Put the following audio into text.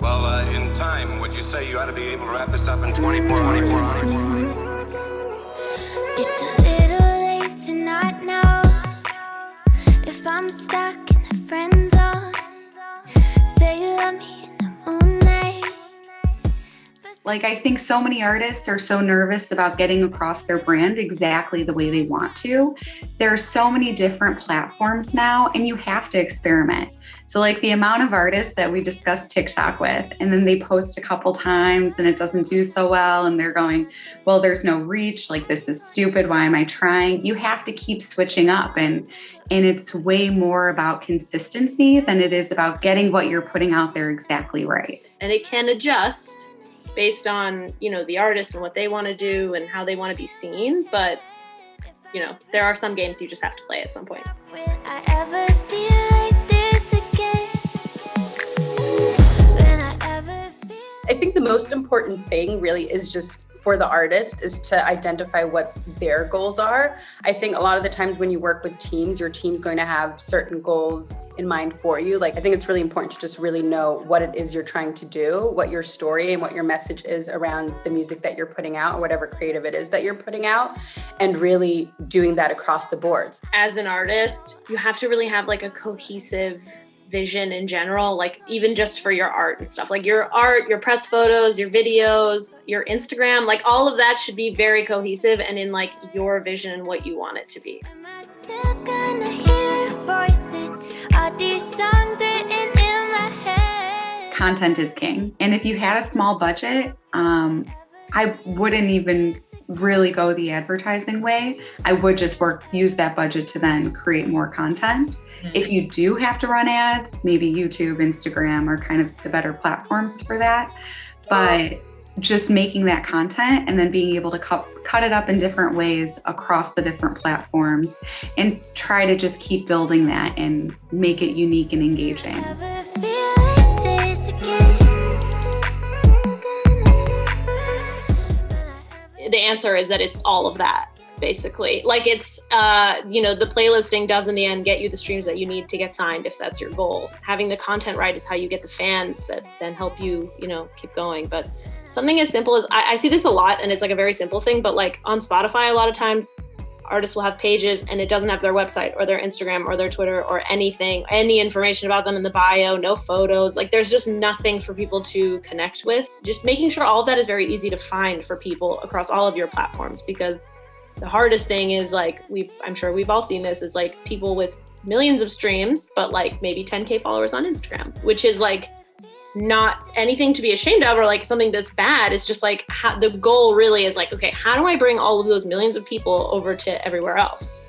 Well, in time, would you say you ought to be able to wrap this up in 24 hours? It's a little late to not know if I'm stuck in the friend zone. Say you love me in the moonlight. Like, I think so many artists are so nervous about getting across their brand exactly the way they want to. There are so many different platforms now, and you have to experiment. So like the amount of artists that we discuss TikTok with, and then they post a couple times and it doesn't do so well, and they're going, well, there's no reach, like this is stupid, why am I trying? You have to keep switching up, and it's way more about consistency than it is about getting what you're putting out there exactly right. And it can adjust based on, the artist and what they want to do and how they want to be seen. But, there are some games you just have to play at some point. Will I ever feel like this again? Will I ever feel? I think the most important thing really is just for the artist is to identify what their goals are. I think a lot of the times when you work with teams, your team's going to have certain goals in mind for you. Like, I think it's really important to just really know what it is you're trying to do, what your story and what your message is around the music that you're putting out, or whatever creative it is that you're putting out, and really doing that across the board. As an artist, you have to really have like a cohesive vision in general, like even just for your art and stuff, like your art, your press photos, your videos, your Instagram, like all of that should be very cohesive and in like your vision and what you want it to be. Am I still gonna hear your voice in all these songs written in my head? Content is king. And if you had a small budget, I wouldn't even really go the advertising way. I would just use that budget to then create more content. If you do have to run ads, maybe YouTube, Instagram are kind of the better platforms for that. But just making that content and then being able to cut it up in different ways across the different platforms and try to just keep building that and make it unique and engaging. Ever feel like this again? The answer is that it's all of that, basically. Like it's, the playlisting does in the end get you the streams that you need to get signed if that's your goal. Having the content right is how you get the fans that then help you, keep going. But something as simple as, I see this a lot and it's like a very simple thing, but like on Spotify, a lot of times artists will have pages and it doesn't have their website or their Instagram or their Twitter or anything, any information about them in the bio, no photos. Like there's just nothing for people to connect with. Just making sure all of that is very easy to find for people across all of your platforms, because the hardest thing is like, I'm sure we've all seen this, is like people with millions of streams, but like maybe 10K followers on Instagram, which is like not anything to be ashamed of or like something that's bad. It's just like the goal really is like, okay, how do I bring all of those millions of people over to everywhere else?